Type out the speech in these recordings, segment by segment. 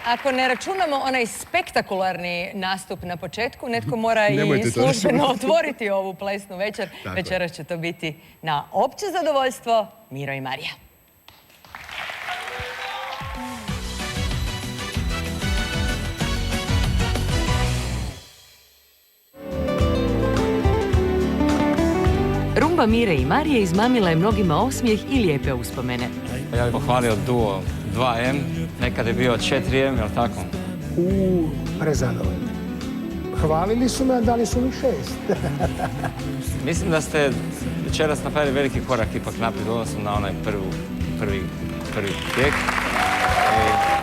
Ako ne računamo onaj spektakularni nastup na početku, netko mora i službeno otvoriti ovu plesnu večer. Večeras će to biti na opće zadovoljstvo Miro i Marija. Rumba Mire i Marije izmamila je mnogima osmijeh i lijepe uspomene. Ja bih pohvalio duo 2M, nekad je bio 4M, je li tako? Prezadovoljni. Hvalili su me, a dali su mi 6. Mislim da ste večeras napravili veliki korak ipak naprijed u odnosu na onaj prvi tijek.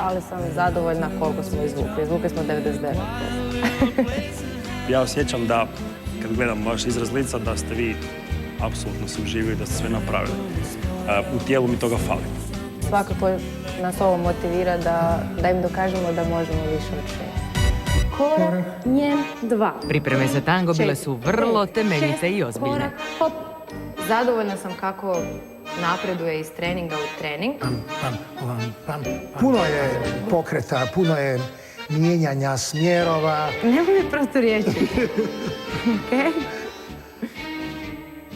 Ali sam zadovoljna koliko smo izvukli. Izvukli smo 99%. Ja osjećam da, kad gledam vaš izraz lica, da ste vi apsolutno se uživili, da ste sve napravili. U tijelu mi toga fali. Svakako nas ovo motivira da im dokažemo da možemo više od 6. Korak 2. Pripreme za tango bile su vrlo temeljite i ozbiljne. Hop. Zadovoljna sam kako napreduje iz treninga u trening. Puno je pokreta, puno je mijenjanja smjerova. Nemoj mi prosto riječi. Okej?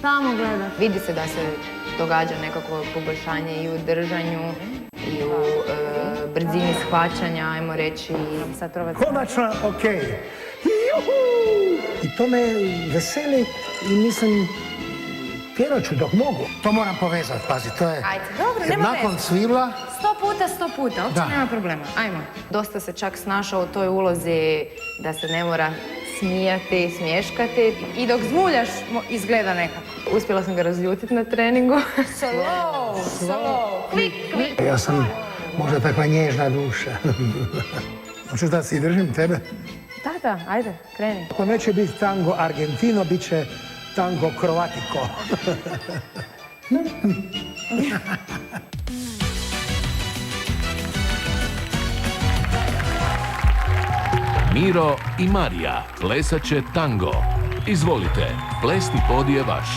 Samo gledaš. Vidi se da se događa nekakvo poboljšanje i u držanju, i u brzini shvaćanja, ajmo reći. Konačno, okej. I to me veseli i mislim, pjevat ću dok mogu. To moram povezati, pazi, to je... Ajde, dobro, nema veze. Nakon cvila... 100 puta, uopće nema problema. Ajmo. Dosta se čak snašao u toj ulozi da se ne mora smijati, smješkati. I dok zvuljaš, izgleda nekako. Uspjela sam ga razljutiti na treningu. Slow. Klik. Ja sam možda takva nježna duša. Hoćeš da si držim tebe? Da, ajde, kreni. Ako neće biti tango Argentino, bit će tango Croatico. Miro i Marija plesat će tango. Izvolite, plesni pod je vaš.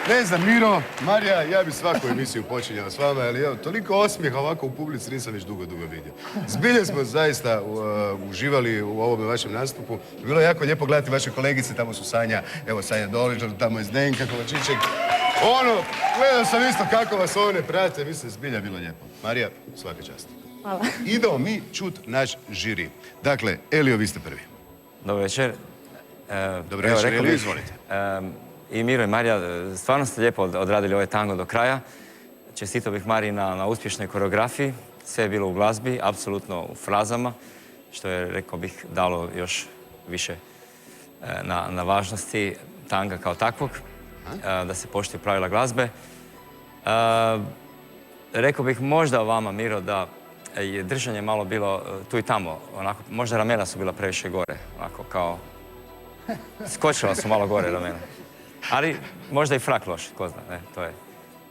Ne znam, Miro, Marija, ja bi svaku emisiju počinjao s vama, ali evo, toliko osmijeha ovako u publici nisam već dugo vidio. Zbilje smo zaista uživali u ovome vašem nastupu. Bilo je jako lijepo gledati vaše kolegice, tamo su Sanja, evo Sanja Doličar, tamo je Zdenka Kovačićek. Gledao sam isto kako vas one prate, mislim, zbilja je bilo lijepo. Marija, svaka čast. Hvala. Idemo mi čut naš žiri. Dakle, Elio, vi ste prvi. Dobar večer. Dobro večer, Elio, izvolite. I Miro i Marija, stvarno ste lijepo odradili ovaj tango do kraja. čestitao bih Mariji na uspješnoj koreografiji. Sve je bilo u glazbi, apsolutno u frazama, što je, rekao bih, dalo još više na važnosti tanga kao takvog, da se poštuju pravila glazbe. Rekao bih možda o vama, Miro, da je držanje malo bilo tu i tamo, onako, možda ramena su bila previše gore, onako kao, skočila su malo gore ramena. Ali možda i frak loš, ko zna, ne, to je.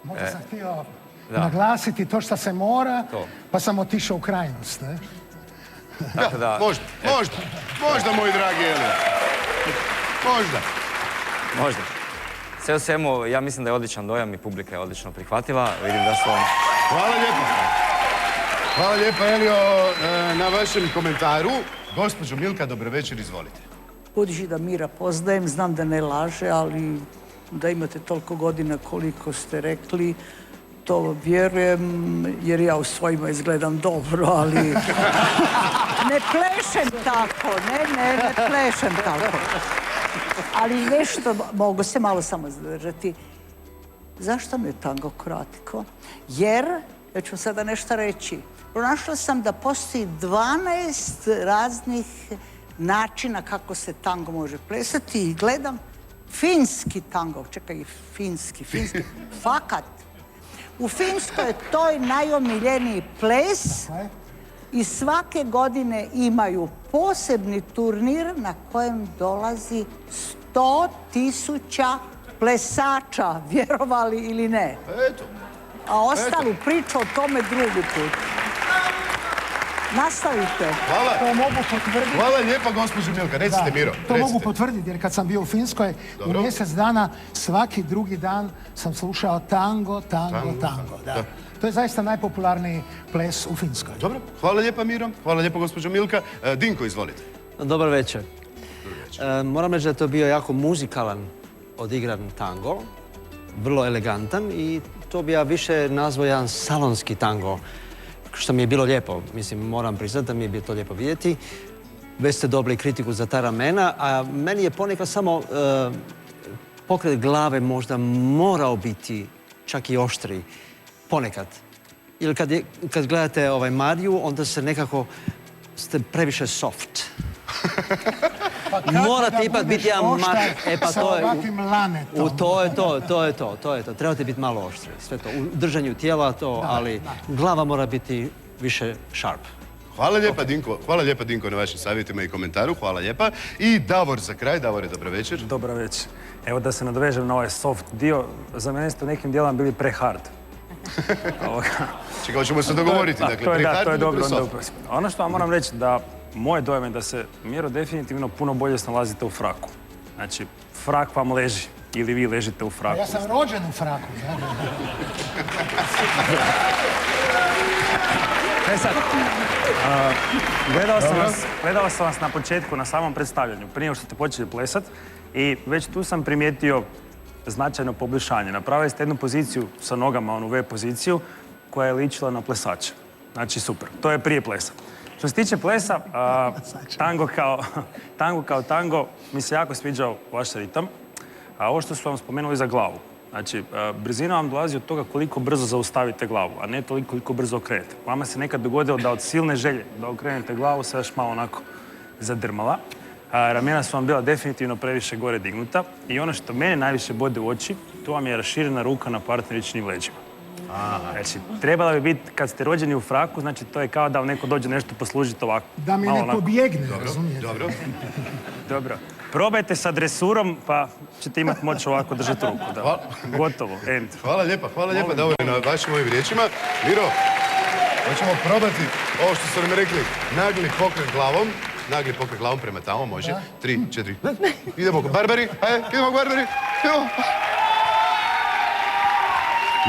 Možda sam htio naglasiti to što se mora, pa sam otišao u krajnost, ne? Da, možda, moj dragi Elio. Možda. Sve u svemu, ja mislim da je odličan dojam i publika je odlično prihvatila. Vidim da su oni... Hvala lijepo. Hvala lijepo, Elio, na vašem komentaru. Gospođo Milka, dobro večer, izvolite. Budući da Mira poznajem, znam da ne laže, ali da imate toliko godina koliko ste rekli, to vjerujem, jer ja u svojima izgledam dobro, ali ne plešem tako, ne plešem tako. Ali nešto, mogu se malo samo zadržati. Zašto mi je tango kratko? Jer, ja ću sada nešto reći, pronašla sam da postoji 12 raznih načina kako se tango može plesati i gledam finski tango, čekaj, finski, fakat. U Finskoj je to najomiljeniji ples i svake godine imaju posebni turnir na kojem dolazi 100.000 plesača, vjerovali ili ne. Eto. A ostalu priču o tome drugi put. Nastavite. Hvala. To mogu potvrditi. Hvala lijepa, gospođo Milka. Recite, Miro. To mogu potvrditi, jer kad sam bio u Finskoj, u mjesec dana, svaki drugi dan sam slušao tango. Da. To je zaista najpopularniji ples u Finskoj. Dobro, hvala lijepa, Miro. Hvala lijepa, gospođo Milka. Dinko, izvolite. Dobar večer. Moram reći da je to bio jako muzikalan, odigran tango. Vrlo elegantan i to bi ja više nazvao jedan salonski tango. Što mi je bilo lijepo. Mislim, moram priznati da mi je bilo to lijepo vidjeti. Već ste dobili kritiku za ta ramena, a meni je ponekad samo pokret glave možda morao biti čak i oštriji. Ponekad. Ili kad gledate Mariju, onda se nekako ste previše soft. Morate ipak biti jedan sa ovakvim lanetom? To je to. Trebate biti malo oštri. Sve to. U držanju tijela to, ali glava mora biti više sharp. Hvala lijepa, Dinko. Hvala lijepa, Dinko, na vašim savjetima i komentaru. Hvala lijepa. I Davor za kraj. Davore, dobro večer. Dobro večer. Evo da se nadovežem na ovaj soft dio. Za mene ste u nekim dijelama bili prehard. Čekaj, ćemo se dogovoriti. To je dobro. Ono što vam moram reći da moje dojam je da se, Miro, definitivno puno bolje snalazite u fraku. Znači, frak vam leži ili vi ležite u fraku. Ja sam rođen u fraku. Sad, gledao sam vas na početku, na samom predstavljanju, prije nego što ste počeli plesat i već tu sam primijetio značajno poboljšanje. Napravili ste jednu poziciju sa nogama, onu V poziciju, koja je ličila na plesača. Znači, super. To je prije plesa. Što se tiče plesa, tango kao tango, mi se jako sviđao vaš ritam. A ovo što su vam spomenuli za glavu. Znači, brzina vam dolazi od toga koliko brzo zaustavite glavu, a ne toliko koliko brzo okrenete. Vama se nekad dogodilo da od silne želje da okrenete glavu se još malo onako zadrmala. Ramena su vam bila definitivno previše gore dignuta i ono što mene najviše bode u oči, to vam je raširena ruka na partneričnim leđima. Znači, trebala bi biti, kad ste rođeni u fraku, znači to je kao da vam neko dođe nešto poslužiti ovako. Da mi ne pobjegne, razumijete? Dobro. Probajte sa dresurom, pa ćete imati moć ovako držati ruku. Gotovo, end. Hvala lijepa, Davore, na vašim ovim riječima. Miro, hoćemo probati ovo što su nam rekli, nagli pokret glavom prema tamo, može. 3, 4. Idemo Barbari, idemo Barbari.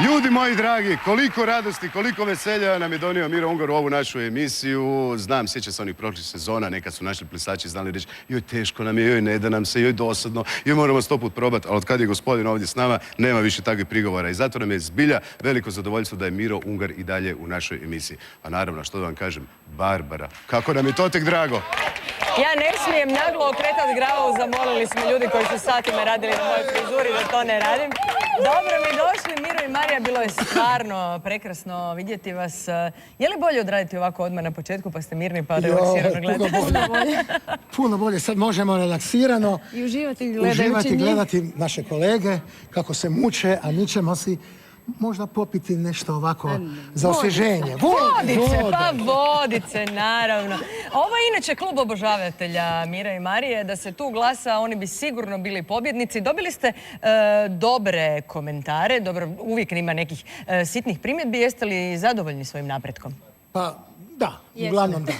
Ljudi moji dragi, koliko radosti, koliko veselja nam je donio Miro Ungar u ovu našu emisiju. Znam, sjeća se onih prošlih sezona, nekad su naši plesači znali reći joj teško nam je, joj ne da nam se, joj dosadno, joj moramo 100 put probati, ali od kad je gospodin ovdje s nama, nema više takvih prigovora i zato nam je zbilja veliko zadovoljstvo da je Miro Ungar i dalje u našoj emisiji. A naravno, što da vam kažem, Barbara, kako nam je to tek drago. Ja ne smijem naglo okretati glavu, zamolili smo ljudi koji su satima radili na mojoj frizuri da to ne radim. Dobro mi došli, Miro i Marija, bilo je stvarno prekrasno vidjeti vas. Je li bolje odraditi ovako odmah na početku, pa ste mirni pa relaksirano gledate? Puno bolje, sad možemo relaksirano I uživati gledati naše kolege kako se muče, a mi ćemo si možda popiti nešto ovako za osvježenje. Vodice, naravno. Ovo je inače klub obožavatelja Mira i Marije. Da se tu glasa, oni bi sigurno bili pobjednici. Dobili ste dobre komentare. Dobro, uvijek ima nekih sitnih primjedbi. Jeste li zadovoljni svojim napretkom? Pa, da, uglavnom da.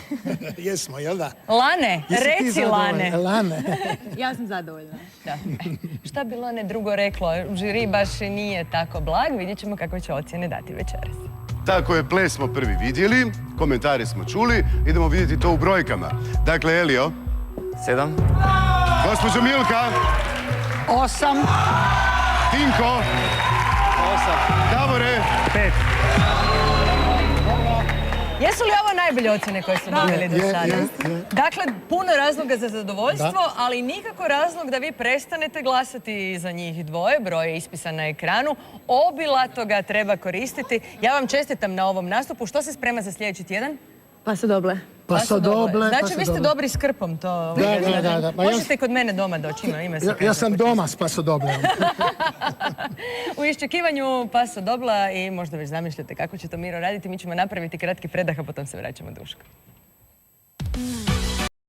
Jesmo, jel da? Lane, reci Lane. Lane. Ja sam zadovoljna. Da. Šta bi Lane drugo reklo? Žiri baš nije tako blag. Vidjet ćemo kakve će ocjene dati večeras. Tako je, ples smo prvi vidjeli, komentare smo čuli, idemo vidjeti to u brojkama. Dakle, Elio. 7. Gospođo Milka. 8. Tinko. 8. Davore. 5. Jesu li ovo najbolje ocjene koje ste dobili do sada? Dakle, puno razloga za zadovoljstvo, ali nikako razlog da vi prestanete glasati za njih dvoje. Broj je ispisan na ekranu. Obilato ga treba koristiti. Ja vam čestitam na ovom nastupu. Što se sprema za sljedeći tjedan? Pasodoble. Pasodoble. Znači, vi ste dobri s krpom, to... Da. Možete i kod mene doma doći, ima se. Ja sam doma s pasodoblem. U iščekivanju pasodobla i možda već zamišljate kako će to Miro raditi. Mi ćemo napraviti kratki predah, a potom se vraćamo Duško.